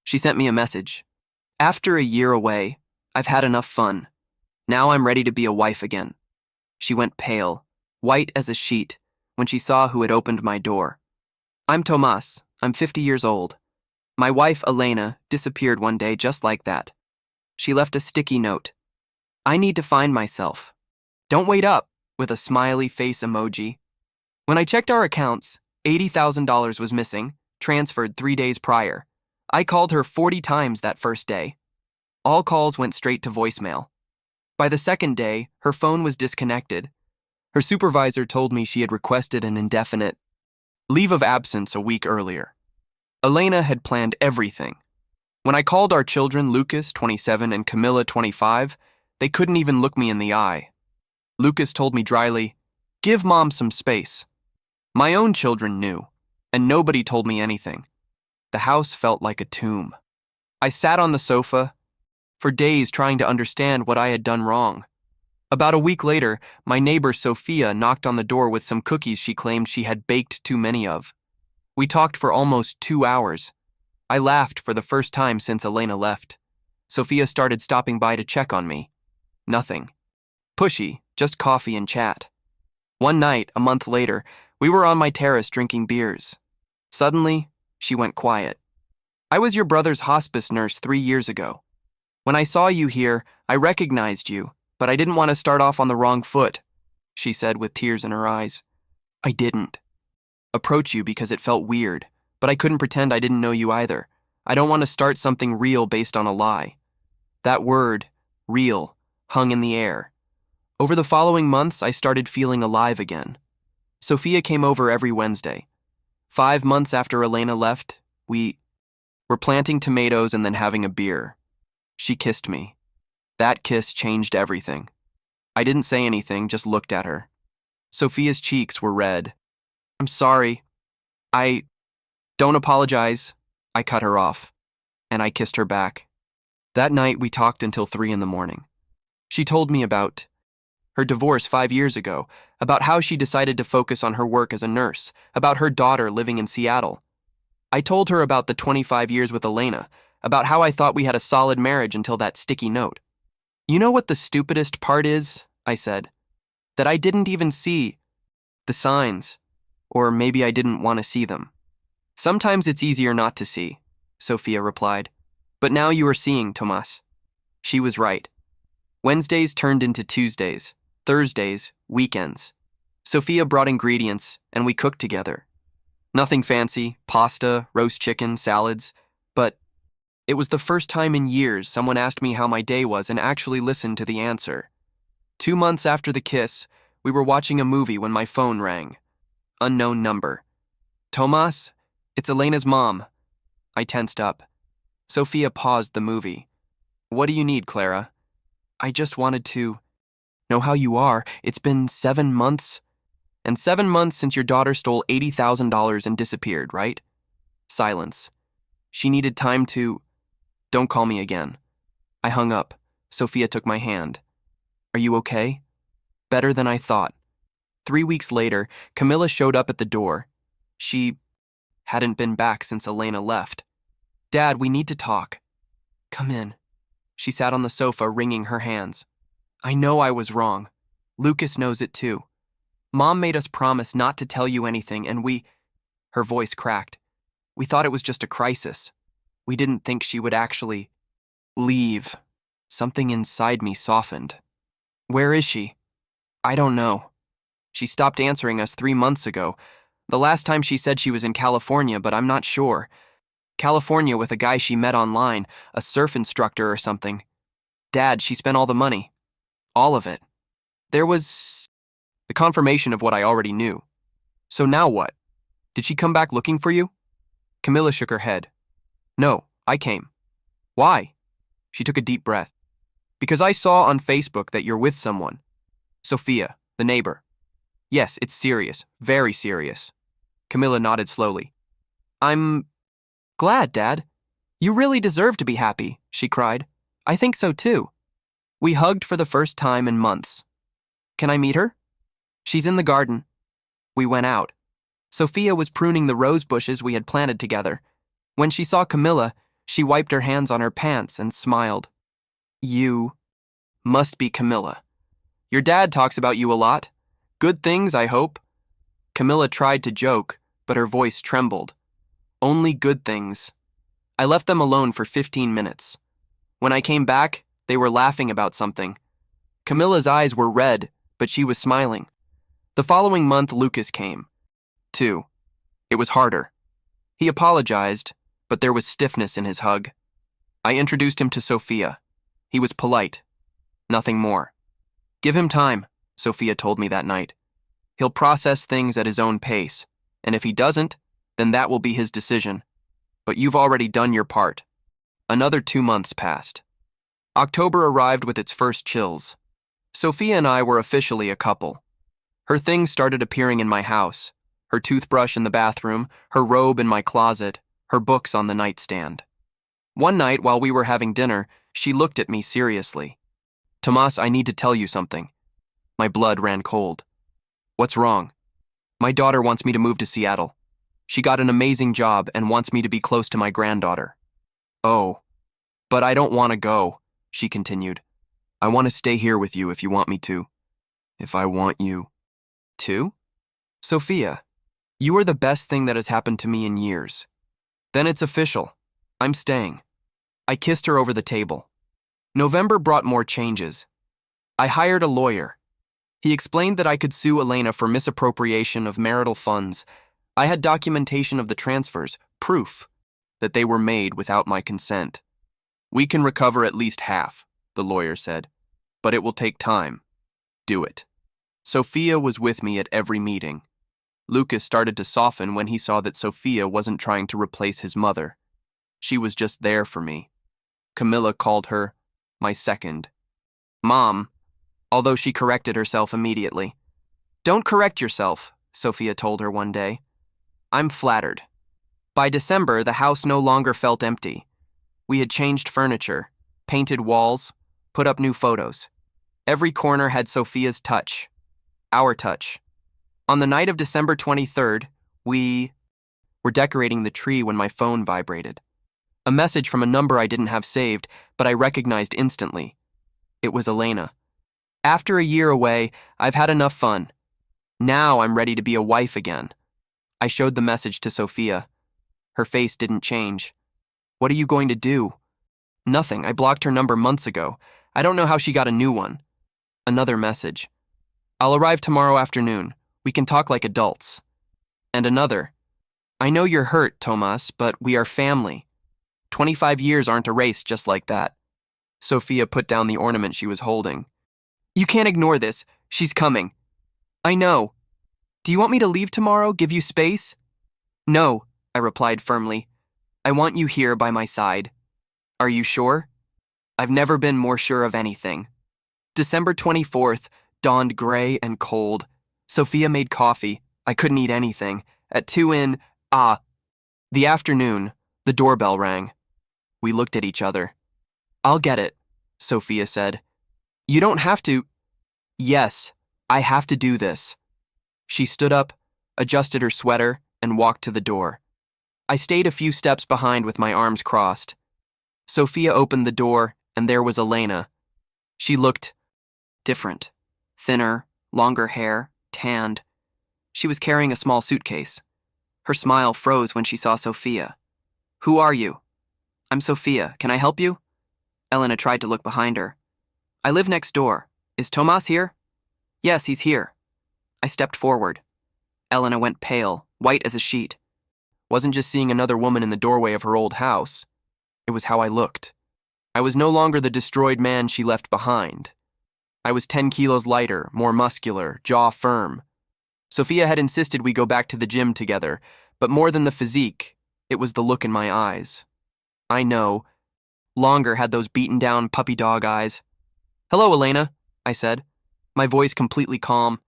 She sent me a message. After a year away, I've had enough fun. Now I'm ready to be a wife again. She went pale, white as a sheet, when she saw who had opened my door. I'm Tomas. I'm 50 years old. My wife, Elena, disappeared one day just like that. She left a sticky note. I need to find myself. Don't wait up, with a smiley face emoji. When I checked our accounts, $80,000 was missing, transferred 3 days prior. I called her 40 times that first day. All calls went straight to voicemail. By the second day, her phone was disconnected. Her supervisor told me she had requested an indefinite leave of absence a week earlier. Elena had planned everything. When I called our children, Lucas, 27, and Camilla, 25, they couldn't even look me in the eye. Lucas told me dryly, "Give Mom some space." My own children knew, and nobody told me anything. The house felt like a tomb. I sat on the sofa for days trying to understand what I had done wrong. About a week later, my neighbor Sophia knocked on the door with some cookies she claimed she had baked too many of. We talked for almost 2 hours. I laughed for the first time since Elena left. Sophia started stopping by to check on me. Nothing. Pushy, just coffee and chat. One night, a month later, we were on my terrace drinking beers. Suddenly, she went quiet. I was your brother's hospice nurse 3 years ago. When I saw you here, I recognized you, but I didn't want to start off on the wrong foot, she said with tears in her eyes. I didn't approach you because it felt weird, but I couldn't pretend I didn't know you either. I don't want to start something real based on a lie. That word, real, hung in the air. Over the following months, I started feeling alive again. Sophia came over every Wednesday. 5 months after Elena left, we were planting tomatoes and then having a beer. She kissed me. That kiss changed everything. I didn't say anything, just looked at her. Sophia's cheeks were red. I'm sorry. Don't apologize. I cut her off, and I kissed her back. That night, we talked until 3 in the morning. She told me about her divorce 5 years ago, about how she decided to focus on her work as a nurse, about her daughter living in Seattle. I told her about the 25 years with Elena, about how I thought we had a solid marriage until that sticky note. You know what the stupidest part is? I said. That I didn't even see the signs, or maybe I didn't want to see them. Sometimes it's easier not to see, Sophia replied. But now you are seeing, Tomas. She was right. Wednesdays turned into Tuesdays, Thursdays, weekends. Sophia brought ingredients, and we cooked together. Nothing fancy, pasta, roast chicken, salads, but it was the first time in years someone asked me how my day was and actually listened to the answer. 2 months after the kiss, we were watching a movie when my phone rang. Unknown number. Tomas, it's Elena's mom. I tensed up. Sophia paused the movie. What do you need, Clara? I just wanted to know how you are. It's been 7 months. And 7 months since your daughter stole $80,000 and disappeared, right? Silence. She needed time to... Don't call me again. I hung up. Sophia took my hand. Are you okay? Better than I thought. 3 weeks later, Camilla showed up at the door. She hadn't been back since Elena left. Dad, we need to talk. Come in. She sat on the sofa, wringing her hands. I know I was wrong. Lucas knows it too. Mom made us promise not to tell you anything, and we... Her voice cracked. We thought it was just a crisis. We didn't think she would actually leave. Something inside me softened. Where is she? I don't know. She stopped answering us 3 months ago. The last time she said she was in California, but I'm not sure. California with a guy she met online, a surf instructor or something. Dad, she spent all the money. All of it. There was the confirmation of what I already knew. So now what? Did she come back looking for you? Camilla shook her head. No, I came. Why? She took a deep breath. Because I saw on Facebook that you're with someone. Sophia, the neighbor. Yes, it's serious, very serious. Camilla nodded slowly. I'm glad, Dad. You really deserve to be happy, she cried. I think so too. We hugged for the first time in months. Can I meet her? She's in the garden. We went out. Sophia was pruning the rose bushes we had planted together. When she saw Camilla, She wiped her hands on her pants and smiled. You must be Camilla. Your dad talks about you a lot. Good things, I hope. Camilla tried to joke, but her voice trembled. Only good things. I left them alone for 15 minutes. When I came back, they were laughing about something. Camilla's eyes were red, but she was smiling. The following month, Lucas came. Too. It was harder. He apologized, but there was stiffness in his hug. I introduced him to Sophia. He was polite. Nothing more. Give him time, Sophia told me that night. He'll process things at his own pace, and if he doesn't, then that will be his decision. But you've already done your part. Another 2 months passed. October arrived with its first chills. Sophia and I were officially a couple. Her things started appearing in my house. Her toothbrush in the bathroom, her robe in my closet, her books on the nightstand. One night, while we were having dinner, she looked at me seriously. Tomas, I need to tell you something. My blood ran cold. What's wrong? My daughter wants me to move to Seattle. She got an amazing job and wants me to be close to my granddaughter. Oh, but I don't want to go, she continued. I want to stay here with you if you want me to. If I want you. To? Sophia, you are the best thing that has happened to me in years. Then it's official. I'm staying. I kissed her over the table. November brought more changes. I hired a lawyer. He explained that I could sue Elena for misappropriation of marital funds. I had documentation of the transfers, proof that they were made without my consent. We can recover at least half, the lawyer said, but it will take time. Do it. Sophia was with me at every meeting. Lucas started to soften when he saw that Sophia wasn't trying to replace his mother. She was just there for me. Camilla called her my second mom, although she corrected herself immediately. Don't correct yourself, Sophia told her one day. I'm flattered. By December, the house no longer felt empty. We had changed furniture, painted walls, put up new photos. Every corner had Sophia's touch. Our touch. On the night of December 23rd, we were decorating the tree when my phone vibrated. A message from a number I didn't have saved, but I recognized instantly. It was Elena. After a year away, I've had enough fun. Now I'm ready to be a wife again. I showed the message to Sophia. Her face didn't change. What are you going to do? Nothing. I blocked her number months ago. I don't know how she got a new one. Another message. I'll arrive tomorrow afternoon. We can talk like adults. And another. I know you're hurt, Tomas, but we are family. 25 years aren't erased just like that. Sophia put down the ornament she was holding. You can't ignore this. She's coming. I know. Do you want me to leave tomorrow, give you space? No, I replied firmly. I want you here by my side. Are you sure? I've never been more sure of anything. December 24th dawned gray and cold. Sophia made coffee. I couldn't eat anything. At 2 in, the afternoon, the doorbell rang. We looked at each other. I'll get it, Sophia said. You don't have to. Yes, I have to do this. She stood up, adjusted her sweater, and walked to the door. I stayed a few steps behind with my arms crossed. Sophia opened the door, and there was Elena. She looked different. Thinner, longer hair, tanned. She was carrying a small suitcase. Her smile froze when she saw Sophia. Who are you? I'm Sophia. Can I help you? Elena tried to look behind her. I live next door. Is Tomas here? Yes, he's here. I stepped forward. Elena went pale, white as a sheet. Wasn't just seeing another woman in the doorway of her old house. It was how I looked. I was no longer the destroyed man she left behind. I was 10 kilos lighter, more muscular, jaw firm. Sophia had insisted we go back to the gym together, but more than the physique, it was the look in my eyes. I know. Longer had those beaten-down puppy dog eyes. Hello, Elena, I said, my voice completely calm.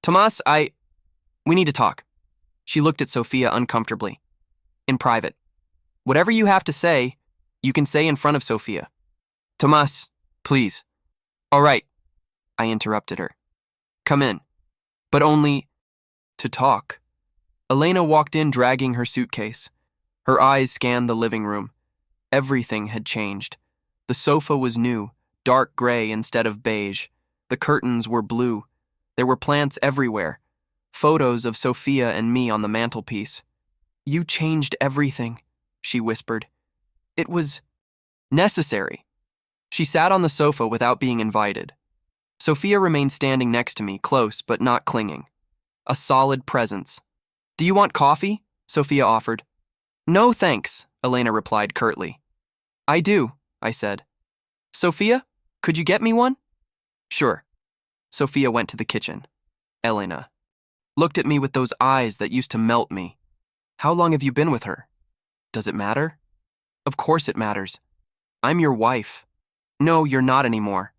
Tomas, we need to talk. She looked at Sophia uncomfortably. In private. Whatever you have to say, you can say in front of Sophia. Tomas, please. All right, I interrupted her. Come in. But only to talk. Elena walked in dragging her suitcase. Her eyes scanned the living room. Everything had changed. The sofa was new, dark gray instead of beige. The curtains were blue. There were plants everywhere. Photos of Sophia and me on the mantelpiece. "You changed everything," she whispered. "It was necessary." She sat on the sofa without being invited. Sophia remained standing next to me, close but not clinging. A solid presence. "Do you want coffee?" Sophia offered. "No, thanks," Elena replied curtly. "I do," I said. "Sophia, could you get me one?" "Sure." Sophia went to the kitchen. Elena looked at me with those eyes that used to melt me. "How long have you been with her?" "Does it matter?" "Of course it matters. I'm your wife." "No, you're not anymore.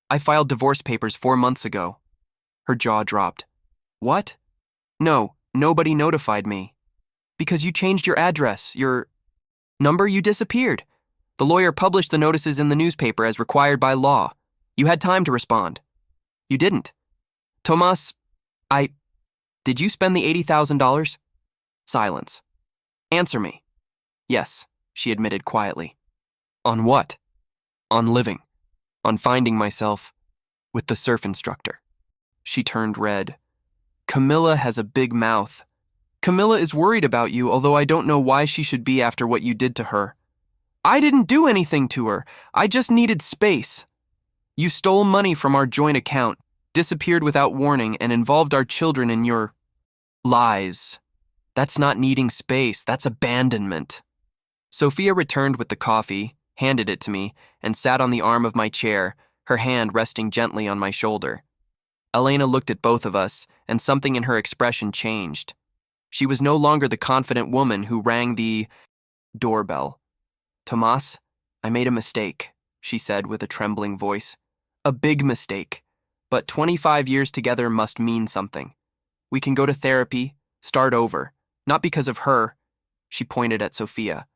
I filed divorce papers 4 months ago." Her jaw dropped. "What?" "No, nobody notified me." "Because you changed your address, your number, you disappeared. The lawyer published the notices in the newspaper as required by law. You had time to respond. You didn't. Tomas, did you spend the $80,000? Silence. "Answer me." "Yes," she admitted quietly. "On what?" "On living. On finding myself with the surf instructor." She turned red. "Camilla has a big mouth. Camilla is worried about you, although I don't know why she should be after what you did to her." "I didn't do anything to her. I just needed space." "You stole money from our joint account, disappeared without warning, and involved our children in your lies. That's not needing space, that's abandonment." Sophia returned with the coffee, handed it to me, and sat on the arm of my chair, her hand resting gently on my shoulder. Elena looked at both of us, and something in her expression changed. She was no longer the confident woman who rang the doorbell. "Tomas, I made a mistake," she said with a trembling voice. "A big mistake. But 25 years together must mean something. We can go to therapy, start over. Not because of her." She pointed at Sophia.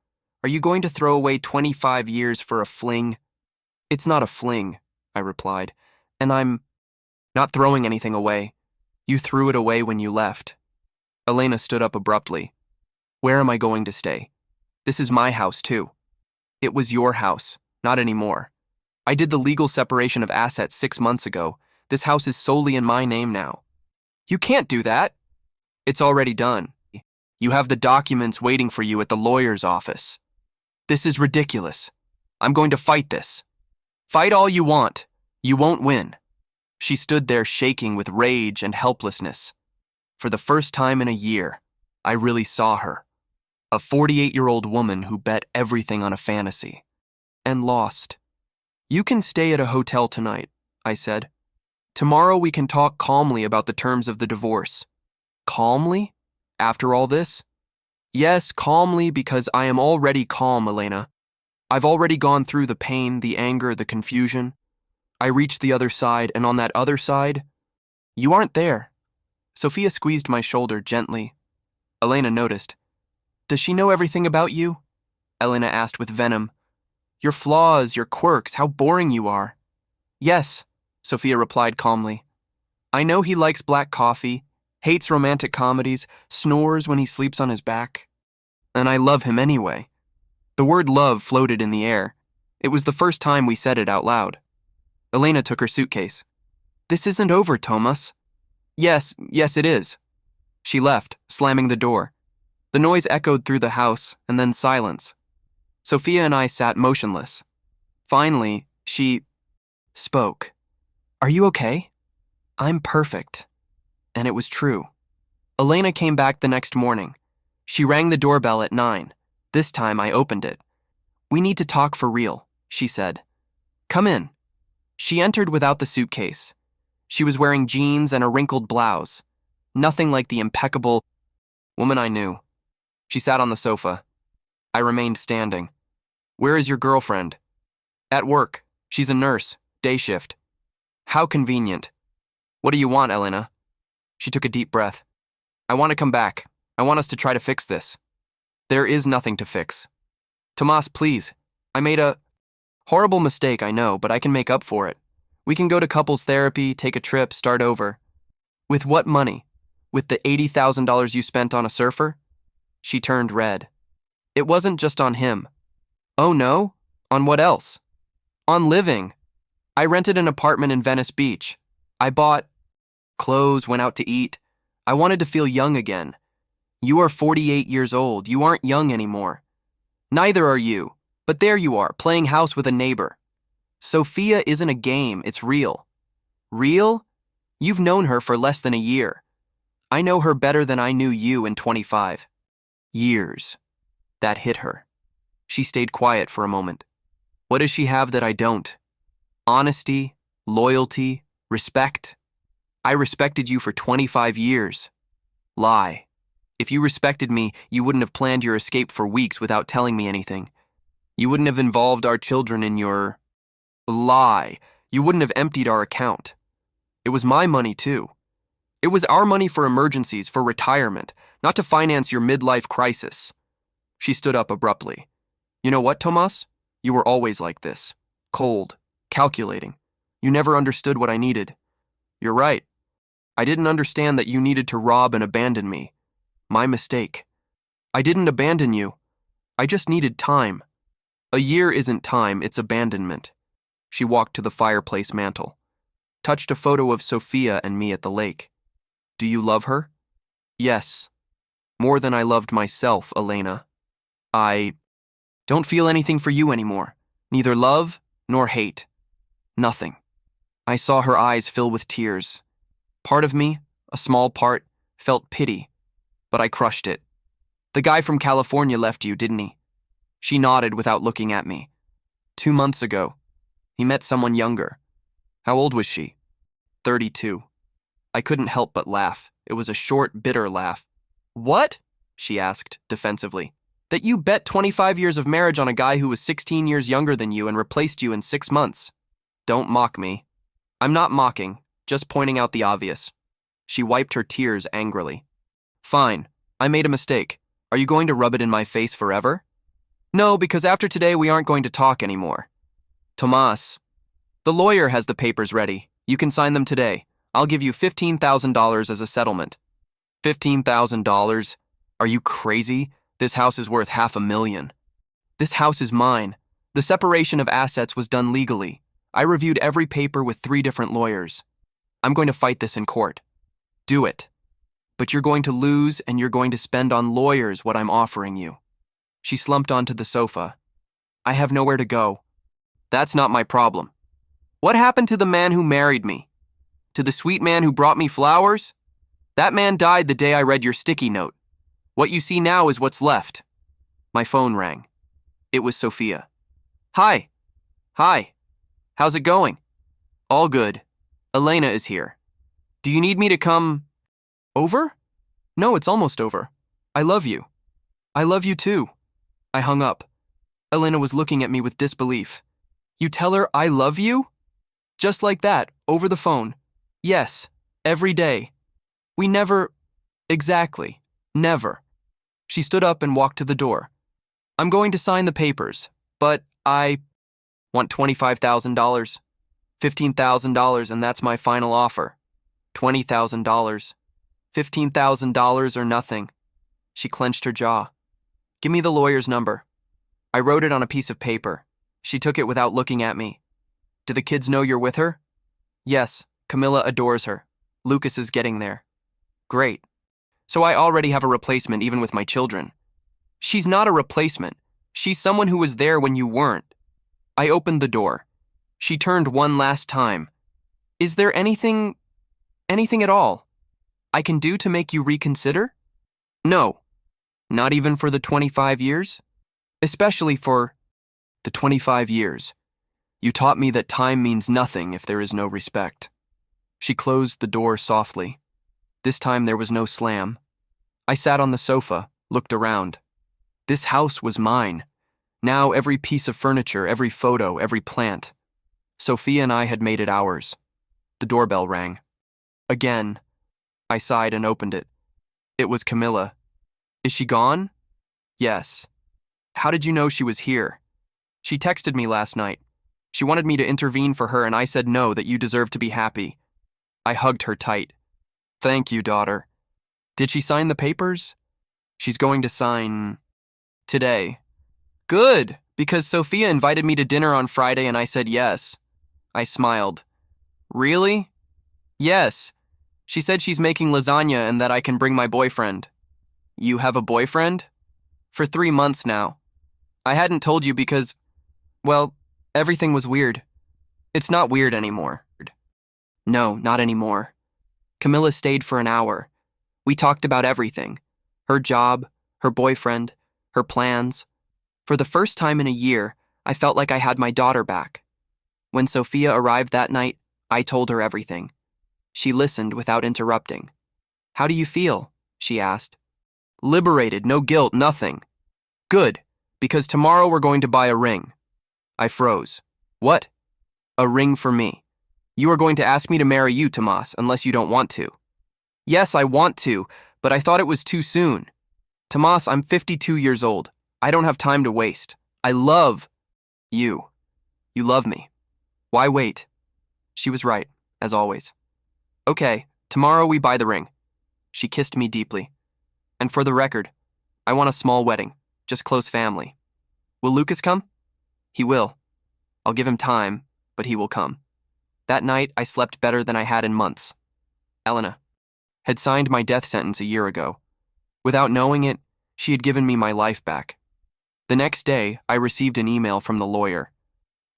"Are you going to throw away 25 years for a fling?" "It's not a fling," I replied. "And I'm not throwing anything away. You threw it away when you left." Elena stood up abruptly. "Where am I going to stay? This is my house, too." "It was your house, not anymore. I did the legal separation of assets 6 months ago. This house is solely in my name now." "You can't do that." "It's already done. You have the documents waiting for you at the lawyer's office." "This is ridiculous. I'm going to fight this." "Fight all you want. You won't win." She stood there shaking with rage and helplessness. For the first time in a year, I really saw her. A 48-year-old woman who bet everything on a fantasy. And lost. "You can stay at a hotel tonight," I said. "Tomorrow we can talk calmly about the terms of the divorce." "Calmly? After all this?" "Yes, calmly, because I am already calm, Elena. I've already gone through the pain, the anger, the confusion. I reached the other side, and on that other side, you aren't there." Sophia squeezed my shoulder gently. Elena noticed. "Does she know everything about you?" Elena asked with venom. "Your flaws, your quirks, how boring you are." "Yes," Sophia replied calmly. "I know he likes black coffee, hates romantic comedies, snores when he sleeps on his back. And I love him anyway." The word love floated in the air. It was the first time we said it out loud. Elena took her suitcase. "This isn't over, Tomas." Yes, it is." She left, slamming the door. The noise echoed through the house, and then silence. Sophia and I sat motionless. Finally, she spoke. "Are you okay?" "I'm perfect." And it was true. Elena came back the next morning. She rang the doorbell at 9. This time I opened it. "We need to talk for real," she said. "Come in." She entered without the suitcase. She was wearing jeans and a wrinkled blouse. Nothing like the impeccable woman I knew. She sat on the sofa. I remained standing. "Where is your girlfriend?" "At work. She's a nurse, day shift." "How convenient." "What do you want, Elena?" She took a deep breath. "I want to come back. I want us to try to fix this." "There is nothing to fix." "Tomas, please. I made a horrible mistake, I know, but I can make up for it. We can go to couples therapy, take a trip, start over." "With what money? With the $80,000 you spent on a surfer?" She turned red. "It wasn't just on him. Oh no? On what else? On living. I rented an apartment in Venice Beach. I bought clothes, went out to eat. I wanted to feel young again. You are 48 years old. You aren't young anymore. Neither are you. But there you are, playing house with a neighbor. Sophia isn't a game, it's real. Real? You've known her for less than a year. I know her better than I knew you in 25 years. That hit her. She stayed quiet for a moment. What does she have that I don't? Honesty, loyalty, respect. I respected you for 25 years. Lie. If you respected me, you wouldn't have planned your escape for weeks without telling me anything. You wouldn't have involved our children in your... Lie. You wouldn't have emptied our account. It was my money, too. It was our money for emergencies, for retirement, not to finance your midlife crisis. She stood up abruptly. You know what, Tomas? You were always like this. Cold, calculating. You never understood what I needed. You're right. I didn't understand that you needed to rob and abandon me. My mistake. I didn't abandon you. I just needed time. A year isn't time, it's abandonment. She walked to the fireplace mantel, touched a photo of Sophia and me at the lake. Do you love her? Yes. More than I loved myself, Elena. I don't feel anything for you anymore. Neither love nor hate. Nothing. I saw her eyes fill with tears. Part of me, a small part, felt pity, but I crushed it. The guy from California left you, didn't he? She nodded without looking at me. 2 months ago. He met someone younger. How old was she? 32. I couldn't help but laugh. It was a short, bitter laugh. What? She asked, defensively. That you bet 25 years of marriage on a guy who was 16 years younger than you and replaced you in 6 months. Don't mock me. I'm not mocking, just pointing out the obvious. She wiped her tears angrily. Fine, I made a mistake. Are you going to rub it in my face forever? No, because after today we aren't going to talk anymore. Tomas, the lawyer has the papers ready. You can sign them today. I'll give you $15,000 as a settlement. $15,000? Are you crazy? This house is worth $500,000. This house is mine. The separation of assets was done legally. I reviewed every paper with 3 different lawyers. I'm going to fight this in court. Do it. But you're going to lose and you're going to spend on lawyers what I'm offering you. She slumped onto the sofa. I have nowhere to go. That's not my problem. What happened to the man who married me? To the sweet man who brought me flowers? That man died the day I read your sticky note. What you see now is what's left. My phone rang. It was Sophia. Hi. Hi. How's it going? All good. Elena is here. Do you need me to come over? No, it's almost over. I love you. I love you too. I hung up. Elena was looking at me with disbelief. You tell her I love you? Just like that, over the phone. Yes, every day. We never... Exactly. Never. She stood up and walked to the door. I'm going to sign the papers, but I want $25,000. $15,000 and that's my final offer. $20,000. $15,000 or nothing. She clenched her jaw. Give me the lawyer's number. I wrote it on a piece of paper. She took it without looking at me. Do the kids know you're with her? Yes, Camilla adores her. Lucas is getting there. Great. So I already have a replacement even with my children. She's not a replacement. She's someone who was there when you weren't. I opened the door. She turned one last time. Is there anything at all I can do to make you reconsider? No. Not even for the 25 years? Especially for the 25 years. You taught me that time means nothing if there is no respect. She closed the door softly. This time there was no slam. I sat on the sofa, looked around. This house was mine. Now every piece of furniture, every photo, every plant. Sophia and I had made it ours. The doorbell rang. Again. I sighed and opened it. It was Camilla. Is she gone? Yes. How did you know she was here? She texted me last night. She wanted me to intervene for her and I said no, that you deserve to be happy. I hugged her tight. Thank you, daughter. Did she sign the papers? She's going to sign today. Good, Because Sophia invited me to dinner on Friday and I said yes. I smiled. Really? Yes. She said she's making lasagna and that I can bring my boyfriend. You have a boyfriend? For 3 months now. I hadn't told you because, well, everything was weird. It's not weird anymore. No, not anymore. Camilla stayed for an hour. We talked about everything. Her job, her boyfriend, her plans. For the first time in a year, I felt like I had my daughter back. When Sophia arrived that night, I told her everything. She listened without interrupting. How do you feel? She asked. Liberated, no guilt, nothing. Good, because tomorrow we're going to buy a ring. I froze. What? A ring for me. You are going to ask me to marry you, Tomas, unless you don't want to. Yes, I want to, but I thought it was too soon. Tomas, I'm 52 years old. I don't have time to waste. I love you. You love me. Why wait? She was right, as always. Okay, tomorrow we buy the ring. She kissed me deeply. And for the record, I want a small wedding, just close family. Will Lucas come? He will. I'll give him time, but he will come. That night, I slept better than I had in months. Elena had signed my death sentence a year ago. Without knowing it, she had given me my life back. The next day, I received an email from the lawyer.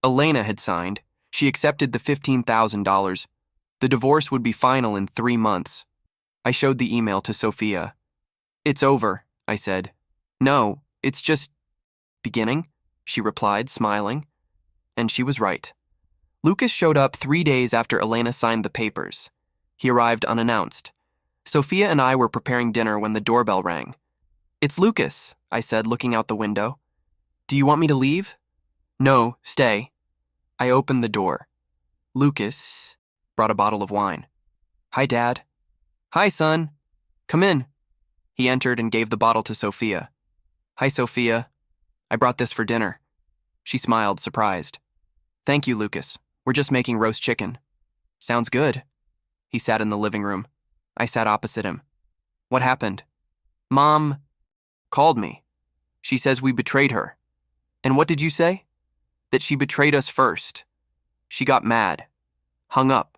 Elena had signed. She accepted the $15,000. The divorce would be final in 3 months. I showed the email to Sophia. It's over, I said. No, it's just beginning, she replied, smiling. And she was right. Lucas showed up 3 days after Elena signed the papers. He arrived unannounced. Sophia and I were preparing dinner when the doorbell rang. It's Lucas, I said, looking out the window. Do you want me to leave? No, stay. I opened the door. Lucas brought a bottle of wine. Hi, Dad. Hi, son. Come in. He entered and gave the bottle to Sophia. Hi, Sophia. I brought this for dinner. She smiled, surprised. Thank you, Lucas. We're just making roast chicken. Sounds good. He sat in the living room. I sat opposite him. What happened? Mom called me. She says we betrayed her. And what did you say? That she betrayed us first. She got mad. Hung up.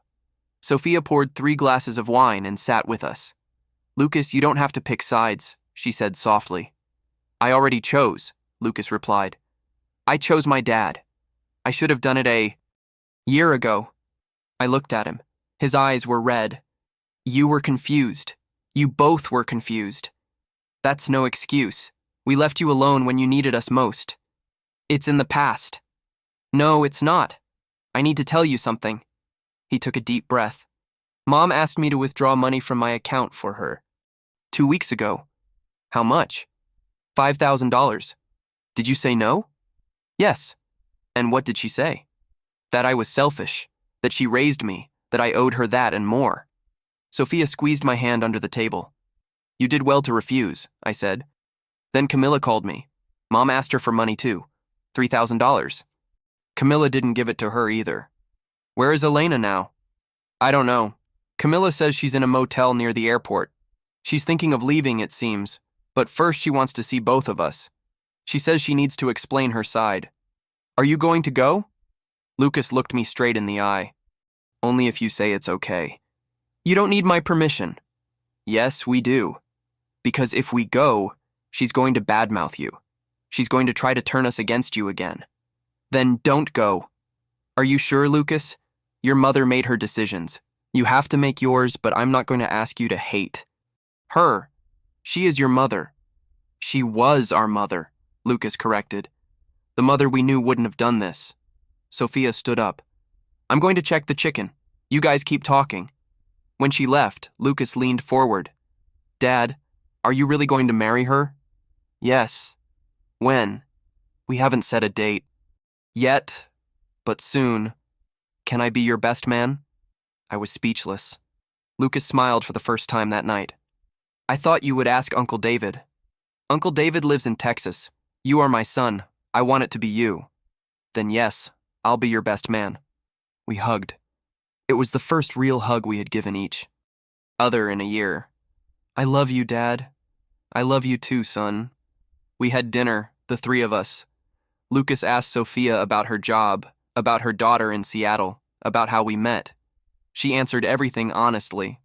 Sophia poured 3 glasses of wine and sat with us. Lucas, you don't have to pick sides, she said softly. I already chose, Lucas replied. I chose my dad. I should have done it a year ago. I looked at him. His eyes were red. You were confused. You both were confused. That's no excuse. We left you alone when you needed us most. It's in the past. No, it's not. I need to tell you something. He took a deep breath. Mom asked me to withdraw money from my account for her. 2 weeks ago. How much? $5,000. Did you say no? Yes. And what did she say? That I was selfish, that she raised me, that I owed her that and more. Sophia squeezed my hand under the table. You did well to refuse, I said. Then Camilla called me. Mom asked her for money too. $3,000. Camilla didn't give it to her either. Where is Elena now? I don't know. Camilla says she's in a motel near the airport. She's thinking of leaving, it seems, but first she wants to see both of us. She says she needs to explain her side. Are you going to go? Lucas looked me straight in the eye. Only if you say it's okay. You don't need my permission. Yes, we do. Because if we go, she's going to badmouth you. She's going to try to turn us against you again. Then don't go. Are you sure, Lucas? Your mother made her decisions. You have to make yours, but I'm not going to ask you to hate her. She is your mother. She was our mother, Lucas corrected. The mother we knew wouldn't have done this. Sophia stood up. I'm going to check the chicken. You guys keep talking. When she left, Lucas leaned forward. Dad, are you really going to marry her? Yes. When? We haven't set a date. Yet, but soon. Can I be your best man? I was speechless. Lucas smiled for the first time that night. I thought you would ask Uncle David. Uncle David lives in Texas. You are my son. I want it to be you. Then yes, I'll be your best man. We hugged. It was the first real hug we had given each other in a year. I love you, Dad. I love you too, son. We had dinner, the 3 of us. Lucas asked Sophia about her job, about her daughter in Seattle, about how we met. She answered everything honestly.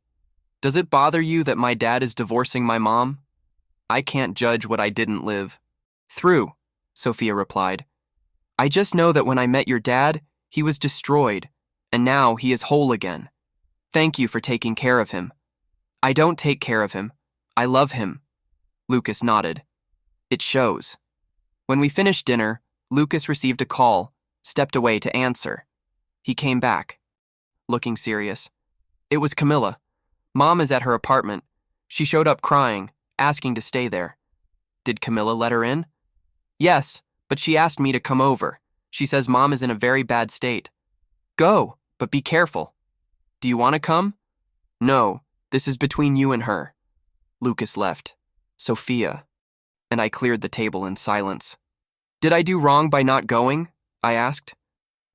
Does it bother you that my dad is divorcing my mom? I can't judge what I didn't live through, Sophia replied. I just know that when I met your dad, he was destroyed, and now he is whole again. Thank you for taking care of him. I don't take care of him. I love him. Lucas nodded. It shows. When we finished dinner, Lucas received a call, stepped away to answer. He came back, looking serious. It was Camilla. Mom is at her apartment. She showed up crying, asking to stay there. Did Camilla let her in? Yes, but she asked me to come over. She says Mom is in a very bad state. Go, but be careful. Do you want to come? No, this is between you and her. Lucas left. Sophia. And I cleared the table in silence. Did I do wrong by not going? I asked.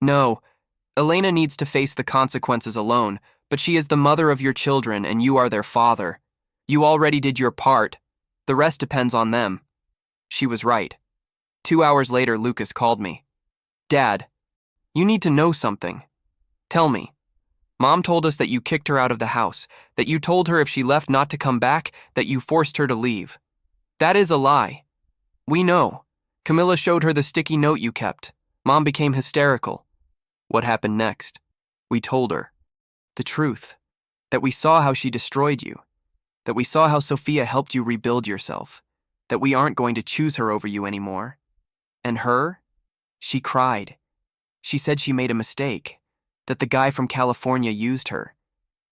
No. Elena needs to face the consequences alone, but she is the mother of your children and you are their father. You already did your part. The rest depends on them. She was right. 2 hours later, Lucas called me. Dad, you need to know something. Tell me. Mom told us that you kicked her out of the house, that you told her if she left not to come back, that you forced her to leave. That is a lie. We know. Camilla showed her the sticky note you kept. Mom became hysterical. What happened next? We told her. The truth. That we saw how she destroyed you. That we saw how Sophia helped you rebuild yourself. That we aren't going to choose her over you anymore. And her? She cried. She said she made a mistake. That the guy from California used her.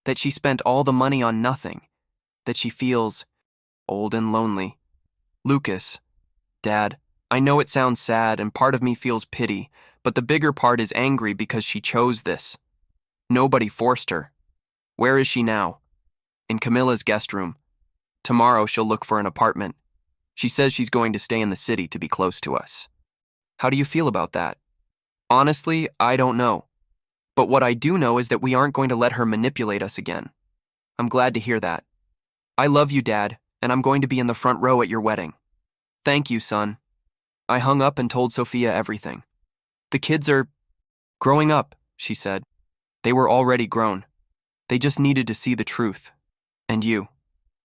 That she spent all the money on nothing. That she feels old and lonely. Lucas, Dad, I know it sounds sad and part of me feels pity, but the bigger part is angry because she chose this. Nobody forced her. Where is she now? In Camilla's guest room. Tomorrow she'll look for an apartment. She says she's going to stay in the city to be close to us. How do you feel about that? Honestly, I don't know. But what I do know is that we aren't going to let her manipulate us again. I'm glad to hear that. I love you, Dad, and I'm going to be in the front row at your wedding. Thank you, son. I hung up and told Sophia everything. The kids are growing up, she said. They were already grown. They just needed to see the truth. And you,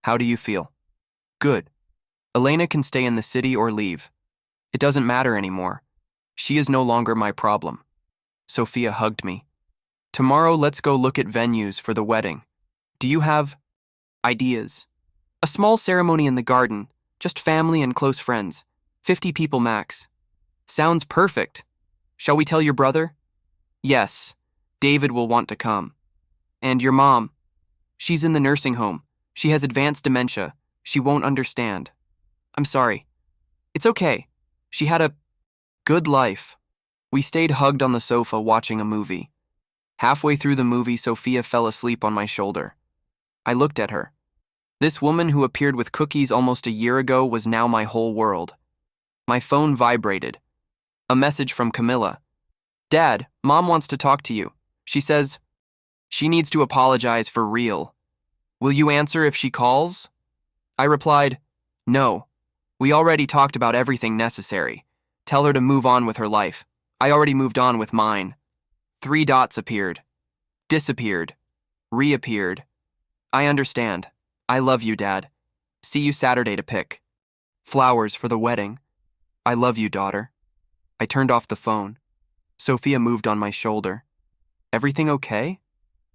how do you feel? Good. Elena can stay in the city or leave. It doesn't matter anymore. She is no longer my problem. Sophia hugged me. Tomorrow let's go look at venues for the wedding. Do you have ideas? A small ceremony in the garden, just family and close friends. 50 people max. Sounds perfect. Shall we tell your brother? Yes, David will want to come. And your mom. She's in the nursing home. She has advanced dementia. She won't understand. I'm sorry. It's okay. She had a good life. We stayed hugged on the sofa watching a movie. Halfway through the movie, Sophia fell asleep on my shoulder. I looked at her. This woman who appeared with cookies almost a year ago was now my whole world. My phone vibrated. A message from Camilla. Dad, Mom wants to talk to you. She says she needs to apologize for real. Will you answer if she calls? I replied, no. We already talked about everything necessary. Tell her to move on with her life. I already moved on with mine. 3 dots appeared. Disappeared. Reappeared. I understand. I love you, Dad. See you Saturday to pick flowers for the wedding. I love you, daughter. I turned off the phone. Sophia moved on my shoulder. Everything okay?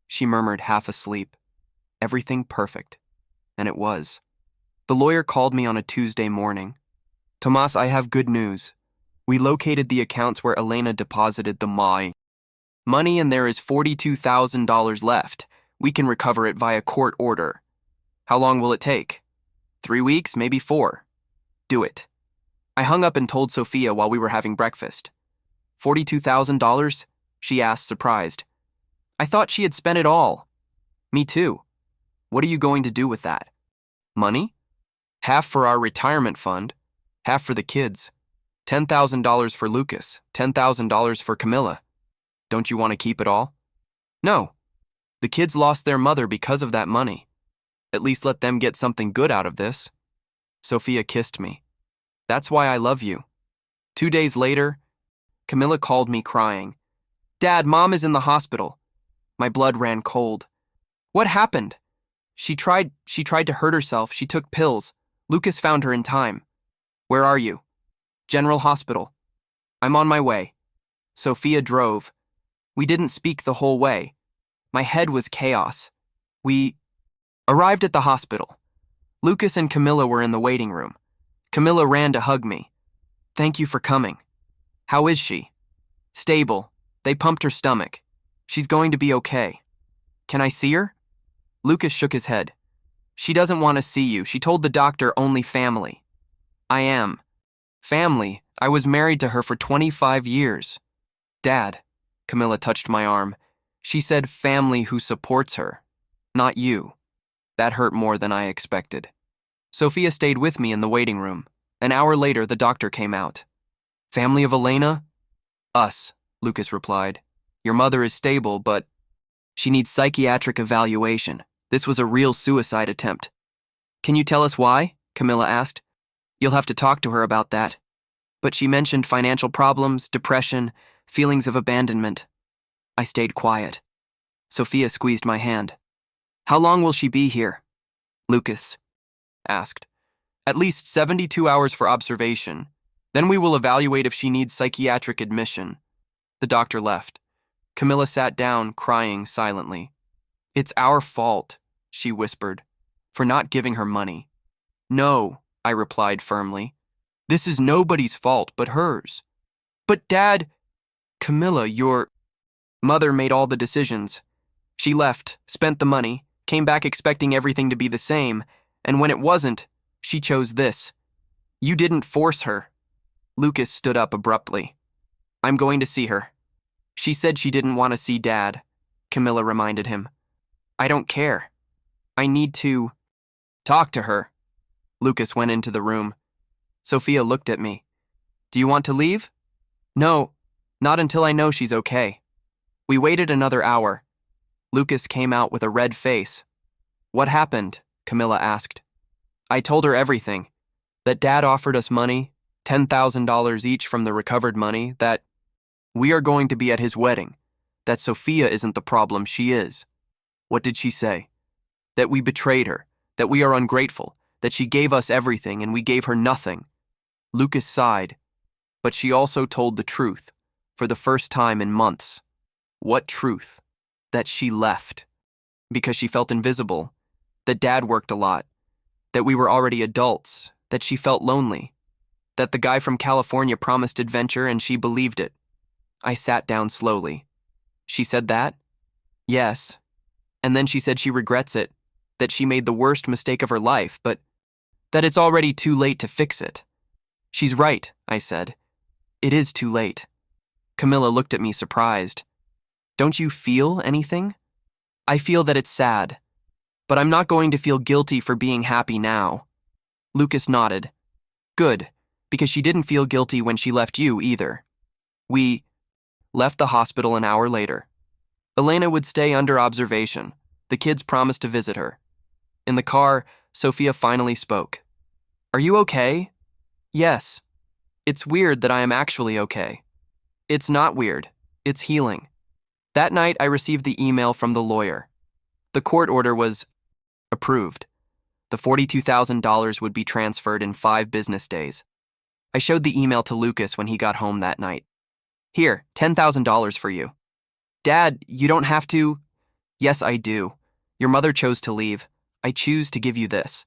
She murmured, half asleep. Everything perfect. And it was. The lawyer called me on a Tuesday morning. Tomas, I have good news. We located the accounts where Elena deposited the money and there is $42,000 left. We can recover it via court order. How long will it take? 3 weeks, maybe 4. Do it. I hung up and told Sophia while we were having breakfast. $42,000? She asked, surprised. I thought she had spent it all. Me too. What are you going to do with that? Money? Half for our retirement fund, half for the kids. $10,000 for Lucas, $10,000 for Camilla. Don't you want to keep it all? No. The kids lost their mother because of that money. At least let them get something good out of this. Sophia kissed me. That's why I love you. 2 days later, Camilla called me crying. Dad, Mom is in the hospital. My blood ran cold. What happened? She tried to hurt herself. She took pills. Lucas found her in time. Where are you? General Hospital. I'm on my way. Sophia drove. We didn't speak the whole way. My head was chaos. We arrived at the hospital. Lucas and Camilla were in the waiting room. Camilla ran to hug me. Thank you for coming. How is she? Stable. They pumped her stomach. She's going to be okay. Can I see her? Lucas shook his head. She doesn't want to see you. She told the doctor only family. I am. Family. I was married to her for 25 years. Dad. Camilla touched my arm. She said family who supports her. Not you. That hurt more than I expected. Sophia stayed with me in the waiting room. An hour later, the doctor came out. Family of Elena? Us, Lucas replied. Your mother is stable, but she needs psychiatric evaluation. This was a real suicide attempt. Can you tell us why? Camilla asked. You'll have to talk to her about that. But she mentioned financial problems, depression, feelings of abandonment. I stayed quiet. Sophia squeezed my hand. How long will she be here? Lucas asked. At least 72 hours for observation. Then we will evaluate if she needs psychiatric admission. The doctor left. Camilla sat down, crying silently. It's our fault, she whispered, for not giving her money. No, I replied firmly. This is nobody's fault but hers. But Dad, Camilla, your mother made all the decisions. She left, spent the money, came back expecting everything to be the same, and when it wasn't, she chose this. You didn't force her. Lucas stood up abruptly. I'm going to see her. She said she didn't want to see Dad, Camilla reminded him. I don't care. I need to talk to her. Lucas went into the room. Sophia looked at me. Do you want to leave? No, not until I know she's okay. We waited another hour. Lucas came out with a red face. What happened? Camilla asked. I told her everything. That Dad offered us money, $10,000 each from the recovered money, that we are going to be at his wedding, that Sophia isn't the problem, she is. What did she say? That we betrayed her, that we are ungrateful, that she gave us everything and we gave her nothing. Lucas sighed, but she also told the truth, for the first time in months. What truth? That she left. Because she felt invisible, that Dad worked a lot, that we were already adults, that she felt lonely, that the guy from California promised adventure and she believed it. I sat down slowly. She said that? Yes. And then she said she regrets it, that she made the worst mistake of her life, but that it's already too late to fix it. She's right, I said. It is too late. Camilla looked at me surprised. Don't you feel anything? I feel that it's sad, but I'm not going to feel guilty for being happy now. Lucas nodded. Good, because she didn't feel guilty when she left you either. We left the hospital an hour later. Elena would stay under observation. The kids promised to visit her. In the car, Sophia finally spoke. Are you okay? Yes. It's weird that I am actually okay. It's not weird. It's healing. That night, I received the email from the lawyer. The court order was approved. The $42,000 would be transferred in 5 business days. I showed the email to Lucas when he got home that night. Here, $10,000 for you. Dad, you don't have to. Yes, I do. Your mother chose to leave. I choose to give you this.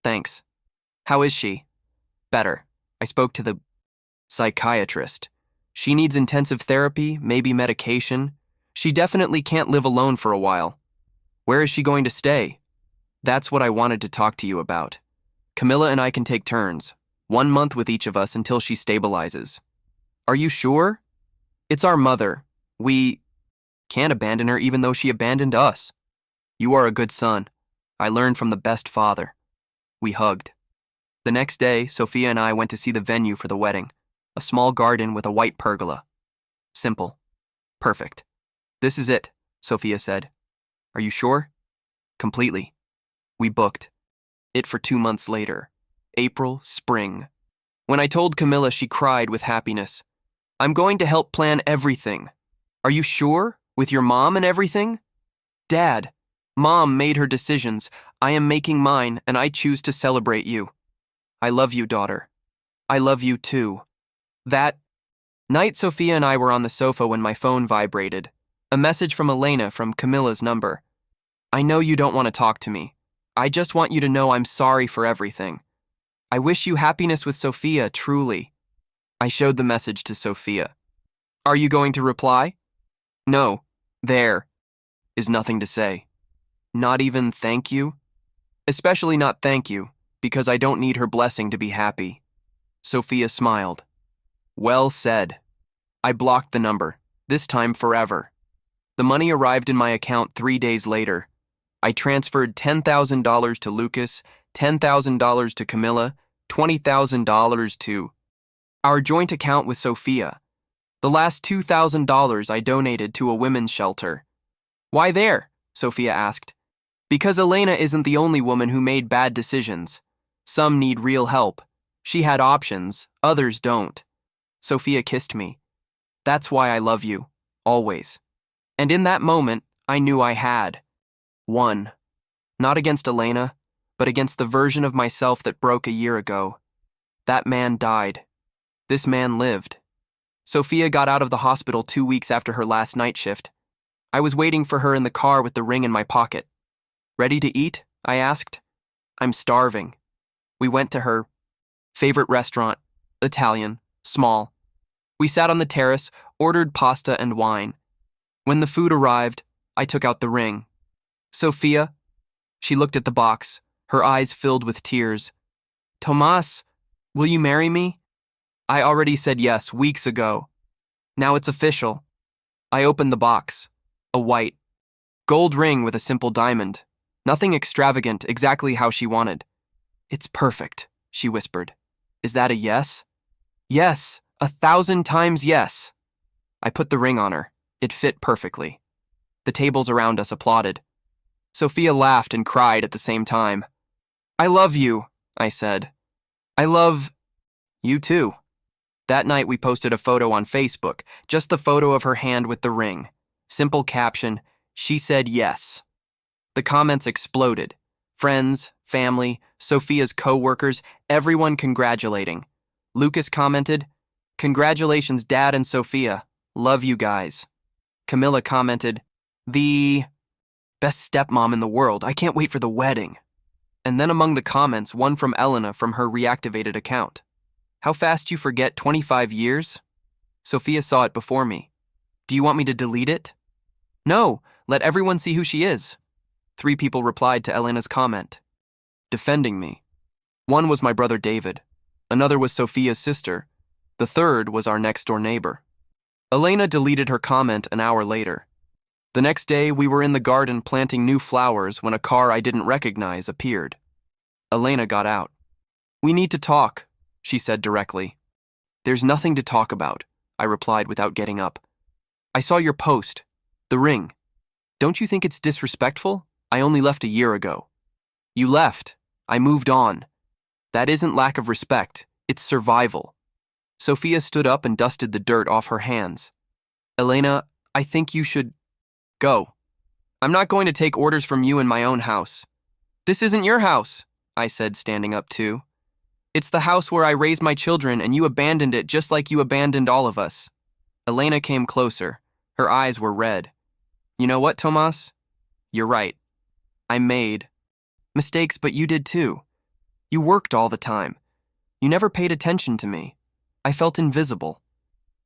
Thanks. How is she? Better. I spoke to the psychiatrist. She needs intensive therapy, maybe medication. She definitely can't live alone for a while. Where is she going to stay? That's what I wanted to talk to you about. Camilla and I can take turns, 1 month with each of us until she stabilizes. Are you sure? It's our mother. We can't abandon her even though she abandoned us. You are a good son. I learned from the best father. We hugged. The next day, Sophia and I went to see the venue for the wedding, a small garden with a white pergola. Simple. Perfect. This is it, Sophia said. Are you sure? Completely. We booked it for 2 months later, April, spring. When I told Camilla, she cried with happiness. I'm going to help plan everything. Are you sure? With your mom and everything? Dad, Mom made her decisions. I am making mine, and I choose to celebrate you. I love you, daughter. I love you too. That night, Sophia and I were on the sofa when my phone vibrated. A message from Elena from Camilla's number. I know you don't want to talk to me. I just want you to know I'm sorry for everything. I wish you happiness with Sophia, truly. I showed the message to Sophia. Are you going to reply? No. There is nothing to say. Not even thank you? Especially not thank you, because I don't need her blessing to be happy. Sophia smiled. Well said. I blocked the number, this time forever. The money arrived in my account 3 days later. I transferred $10,000 to Lucas, $10,000 to Camilla, $20,000 to our joint account with Sophia. The last $2,000 I donated to a women's shelter. Why there? Sophia asked. Because Elena isn't the only woman who made bad decisions. Some need real help. She had options, others don't. Sophia kissed me. That's why I love you, always. And in that moment, I knew I had won. Not against Elena, but against the version of myself that broke a year ago. That man died. This man lived. Sophia got out of the hospital 2 weeks after her last night shift. I was waiting for her in the car with the ring in my pocket. Ready to eat? I asked. I'm starving. We went to her favorite restaurant, Italian, small. We sat on the terrace, ordered pasta and wine. When the food arrived, I took out the ring. Sophia? She looked at the box, her eyes filled with tears. Tomas, will you marry me? I already said yes weeks ago. Now it's official. I opened the box. A white gold ring with a simple diamond. Nothing extravagant, exactly how she wanted. It's perfect, she whispered. Is that a yes? Yes, 1,000 times yes. I put the ring on her. It fit perfectly. The tables around us applauded. Sophia laughed and cried at the same time. I love you, I said. I love you too. That night we posted a photo on Facebook, just the photo of her hand with the ring. Simple caption, she said yes. The comments exploded. Friends, family, Sophia's co-workers, everyone congratulating. Lucas commented, Congratulations, Dad and Sophia. Love you guys. Camilla commented, The best stepmom in the world. I can't wait for the wedding. And then among the comments, one from Elena from her reactivated account. How fast you forget 25 years? Sophia saw it before me. Do you want me to delete it? No, let everyone see who she is. 3 people replied to Elena's comment, defending me. One was my brother David. Another was Sophia's sister. The third was our next-door neighbor. Elena deleted her comment an hour later. The next day, we were in the garden planting new flowers when a car I didn't recognize appeared. Elena got out. We need to talk, she said directly. There's nothing to talk about, I replied without getting up. I saw your post, the ring. Don't you think it's disrespectful? I only left a year ago. You left. I moved on. That isn't lack of respect, it's survival. Sophia stood up and dusted the dirt off her hands. Elena, I think you should go. I'm not going to take orders from you in my own house. This isn't your house, I said, standing up too. It's the house where I raised my children and you abandoned it just like you abandoned all of us. Elena came closer. Her eyes were red. You know what, Tomas? You're right. I made mistakes, but you did too. You worked all the time. You never paid attention to me. I felt invisible.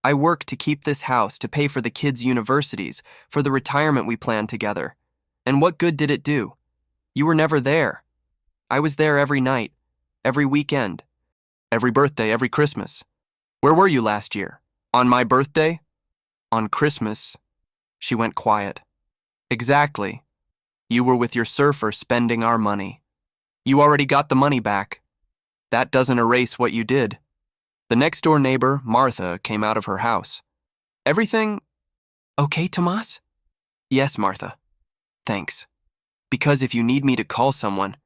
I worked to keep this house, to pay for the kids' universities, for the retirement we planned together. And what good did it do? You were never there. I was there every night, every weekend, every birthday, every Christmas. Where were you last year? On my birthday? On Christmas? She went quiet. Exactly. You were with your surfer spending our money. You already got the money back. That doesn't erase what you did. The next-door neighbor, Martha, came out of her house. Everything okay, Tomas? Yes, Martha. Thanks. Because if you need me to call someone...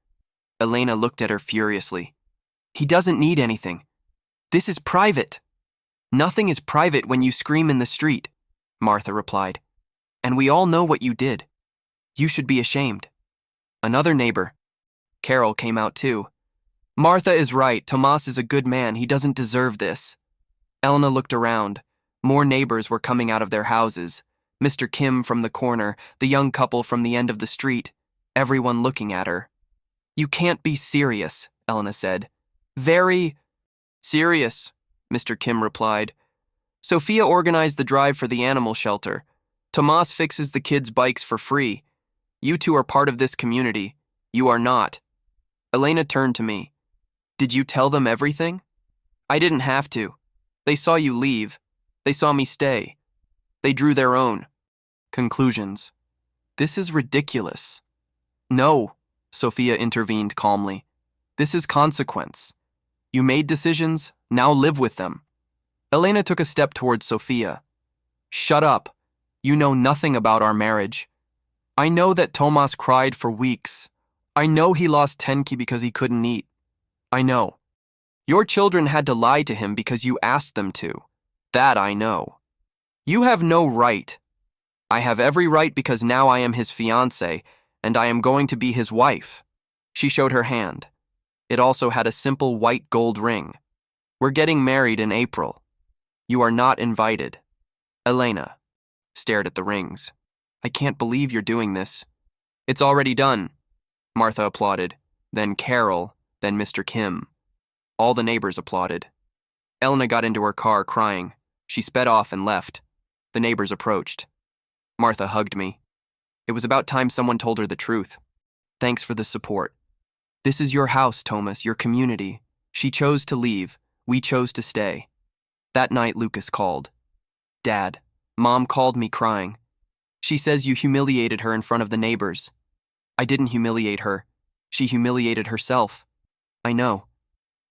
Elena looked at her furiously. He doesn't need anything. This is private. Nothing is private when you scream in the street, Martha replied. And we all know what you did. You should be ashamed. Another neighbor, Carol, came out too. Martha is right. Tomas is a good man. He doesn't deserve this. Elena looked around. More neighbors were coming out of their houses. Mr. Kim from the corner, the young couple from the end of the street, everyone looking at her. You can't be serious, Elena said. Very serious, Mr. Kim replied. Sophia organized the drive for the animal shelter. Tomas fixes the kids' bikes for free. You two are part of this community. You are not. Elena turned to me. Did you tell them everything? I didn't have to. They saw you leave. They saw me stay. They drew their own conclusions. This is ridiculous. No, Sophia intervened calmly. This is consequence. You made decisions, now live with them. Elena took a step towards Sophia. Shut up. You know nothing about our marriage. I know that Tomas cried for weeks. I know he lost Tenki because he couldn't eat. I know. Your children had to lie to him because you asked them to. That I know. You have no right. I have every right because now I am his fiancée, and I am going to be his wife. She showed her hand. It also had a simple white gold ring. We're getting married in April. You are not invited. Elena stared at the rings. I can't believe you're doing this. It's already done. Martha applauded, then Carol, then Mr. Kim. All the neighbors applauded. Elena got into her car crying. She sped off and left. The neighbors approached. Martha hugged me. It was about time someone told her the truth. Thanks for the support. This is your house, Tomas, your community. She chose to leave. We chose to stay. That night, Lucas called. Dad, Mom called me crying. She says you humiliated her in front of the neighbors. I didn't humiliate her. She humiliated herself. I know.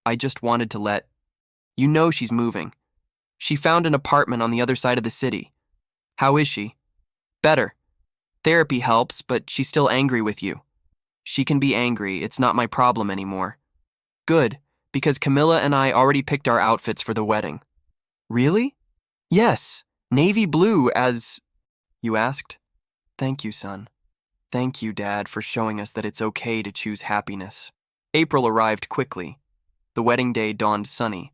I just wanted to let... You know she's moving. She found an apartment on the other side of the city. How is she? Better. Therapy helps, but she's still angry with you. She can be angry. It's not my problem anymore. Good, because Camilla and I already picked our outfits for the wedding. Really? Yes, navy blue as... You asked? Thank you, son. Thank you, Dad, for showing us that it's okay to choose happiness. April arrived quickly. The wedding day dawned sunny.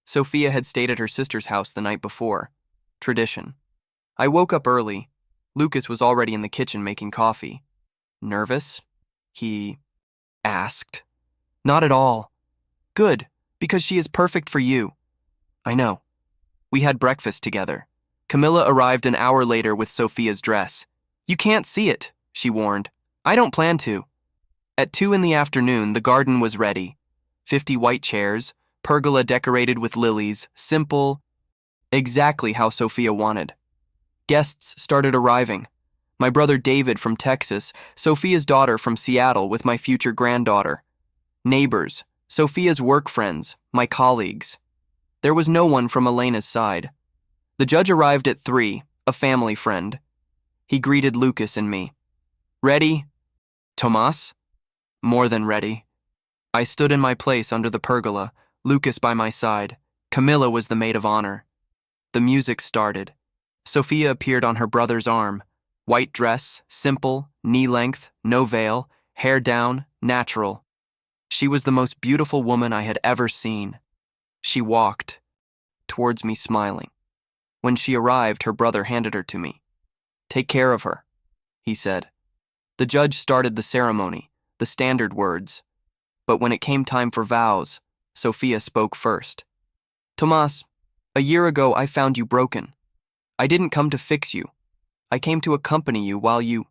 Sophia had stayed at her sister's house the night before. Tradition. I woke up early. Lucas was already in the kitchen making coffee. Nervous? He asked. Not at all. Good, because she is perfect for you. I know. We had breakfast together. Camilla arrived an hour later with Sophia's dress. You can't see it, she warned. I don't plan to. At 2 p.m, the garden was ready. 50 white chairs, pergola decorated with lilies, simple, exactly how Sophia wanted. Guests started arriving. My brother David from Texas, Sophia's daughter from Seattle with my future granddaughter. Neighbors, Sophia's work friends, my colleagues. There was no one from Elena's side. The judge arrived at 3, a family friend. He greeted Lucas and me. Ready? Tomas? More than ready. I stood in my place under the pergola, Lucas by my side. Camilla was the maid of honor. The music started. Sophia appeared on her brother's arm. White dress, simple, knee-length, no veil, hair down, natural. She was the most beautiful woman I had ever seen. She walked towards me smiling. When she arrived, her brother handed her to me. Take care of her, he said. The judge started the ceremony, the standard words. But when it came time for vows, Sophia spoke first. Tomas, a year ago I found you broken. I didn't come to fix you. I came to accompany you while you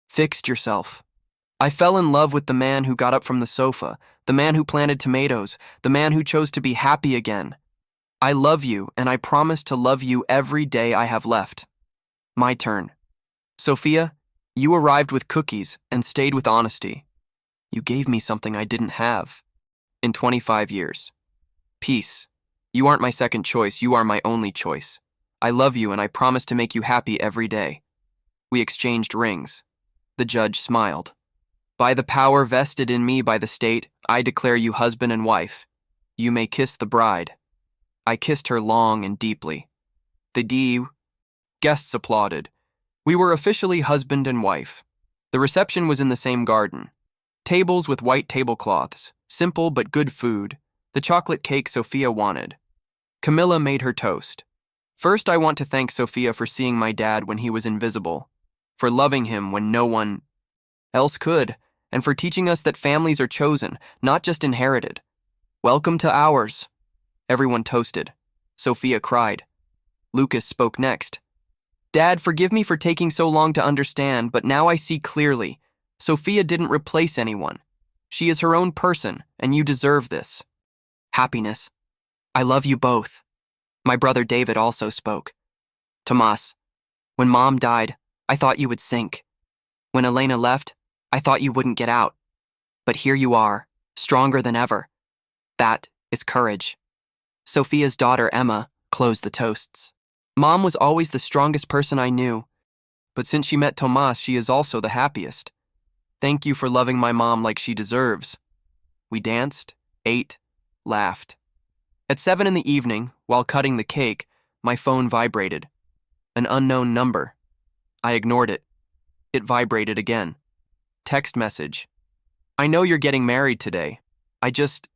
fixed yourself. I fell in love with the man who got up from the sofa, the man who planted tomatoes, the man who chose to be happy again. I love you, and I promise to love you every day I have left. My turn. Sophia, you arrived with cookies and stayed with honesty. You gave me something I didn't have in 25 years. Peace. You aren't my second choice, you are my only choice. I love you and I promise to make you happy every day. We exchanged rings. The judge smiled. By the power vested in me by the state, I declare you husband and wife. You may kiss the bride. I kissed her long and deeply. The guests applauded. We were officially husband and wife. The reception was in the same garden. Tables with white tablecloths, simple but good food, the chocolate cake Sophia wanted. Camilla made her toast. First, I want to thank Sophia for seeing my dad when he was invisible, for loving him when no one else could, and for teaching us that families are chosen, not just inherited. Welcome to ours. Everyone toasted. Sophia cried. Lucas spoke next. Dad, forgive me for taking so long to understand, but now I see clearly. Sophia didn't replace anyone. She is her own person, and you deserve this. Happiness. I love you both. My brother David also spoke. Tomas, when Mom died, I thought you would sink. When Elena left, I thought you wouldn't get out. But here you are, stronger than ever. That is courage. Sophia's daughter Emma closed the toasts. Mom was always the strongest person I knew, but since she met Tomas, she is also the happiest. Thank you for loving my mom like she deserves. We danced, ate, laughed. At 7 in the evening, while cutting the cake, my phone vibrated. An unknown number. I ignored it. It vibrated again. Text message. I know you're getting married today. I just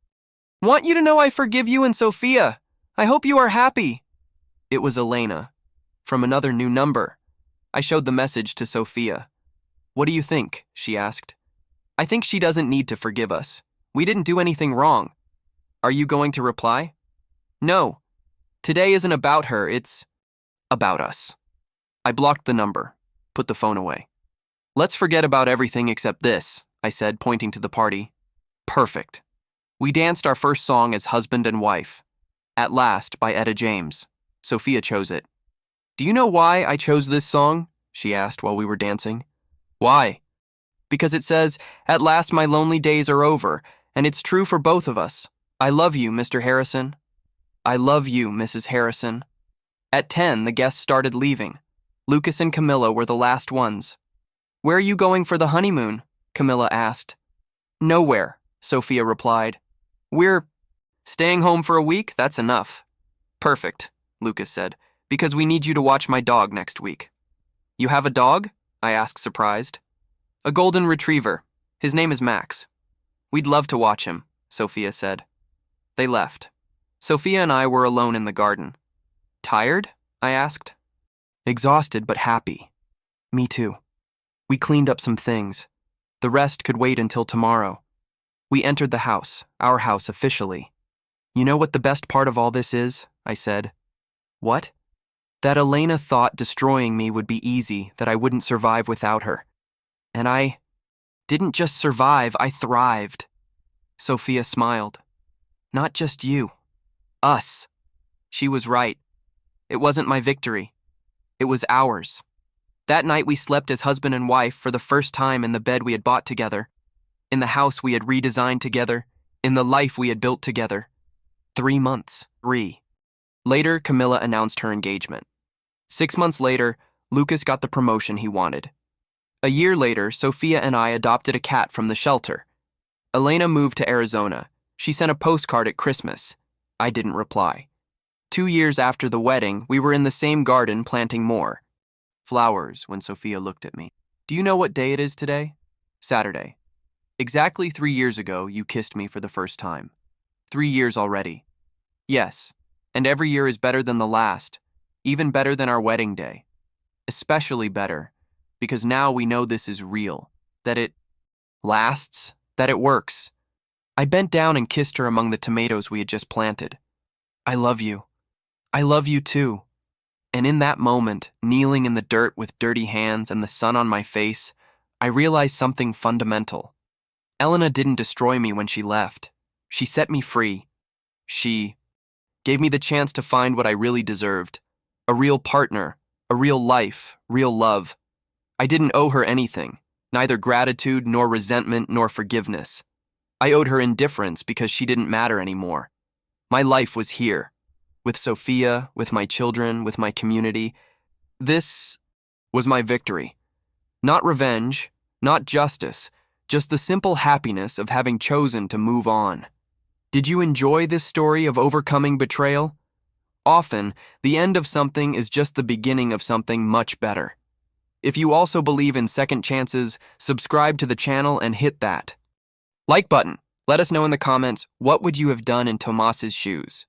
want you to know I forgive you and Sophia. I hope you are happy. It was Elena, from another new number. I showed the message to Sophia. What do you think? She asked. I think she doesn't need to forgive us. We didn't do anything wrong. Are you going to reply? No. Today isn't about her, it's about us. I blocked the number, put the phone away. Let's forget about everything except this, I said, pointing to the party. Perfect. We danced our first song as husband and wife. At Last by Etta James. Sophia chose it. Do you know why I chose this song? She asked while we were dancing. Why? Because it says, at last my lonely days are over, and it's true for both of us. I love you, Mr. Harrison. I love you, Mrs. Harrison. At 10, the guests started leaving. Lucas and Camilla were the last ones. Where are you going for the honeymoon? Camilla asked. Nowhere, Sophia replied. We're staying home for a week? That's enough. Perfect, Lucas said, because we need you to watch my dog next week. You have a dog? I asked, surprised. A golden retriever. His name is Max. We'd love to watch him, Sophia said. They left. Sophia and I were alone in the garden. Tired? I asked. Exhausted but happy. Me too. We cleaned up some things. The rest could wait until tomorrow. We entered the house, our house officially. You know what the best part of all this is? I said. What? That Elena thought destroying me would be easy, that I wouldn't survive without her. And I didn't just survive, I thrived. Sophia smiled. Not just you. Us. She was right. It wasn't my victory. It was ours. That night we slept as husband and wife for the first time in the bed we had bought together, in the house we had redesigned together, in the life we had built together. 3 months. 3. Later, Camilla announced her engagement. 6 months later, Lucas got the promotion he wanted. A year later, Sophia and I adopted a cat from the shelter. Elena moved to Arizona. She sent a postcard at Christmas. I didn't reply. 2 years after the wedding, we were in the same garden planting more flowers when Sophia looked at me. Do you know what day it is today? Saturday. Exactly 3 years ago, you kissed me for the first time. 3 years already. Yes, and every year is better than the last, even better than our wedding day. Especially better, because now we know this is real, that it lasts, that it works. I bent down and kissed her among the tomatoes we had just planted. I love you. I love you too. And in that moment, kneeling in the dirt with dirty hands and the sun on my face, I realized something fundamental. Elena didn't destroy me when she left. She set me free. She gave me the chance to find what I really deserved. A real partner, a real life, real love. I didn't owe her anything, neither gratitude nor resentment nor forgiveness. I owed her indifference because she didn't matter anymore. My life was here, with Sophia, with my children, with my community. This was my victory. Not revenge, not justice, just the simple happiness of having chosen to move on. Did you enjoy this story of overcoming betrayal? Often, the end of something is just the beginning of something much better. If you also believe in second chances, subscribe to the channel and hit that like button. Let us know in the comments, what would you have done in Tomas's shoes?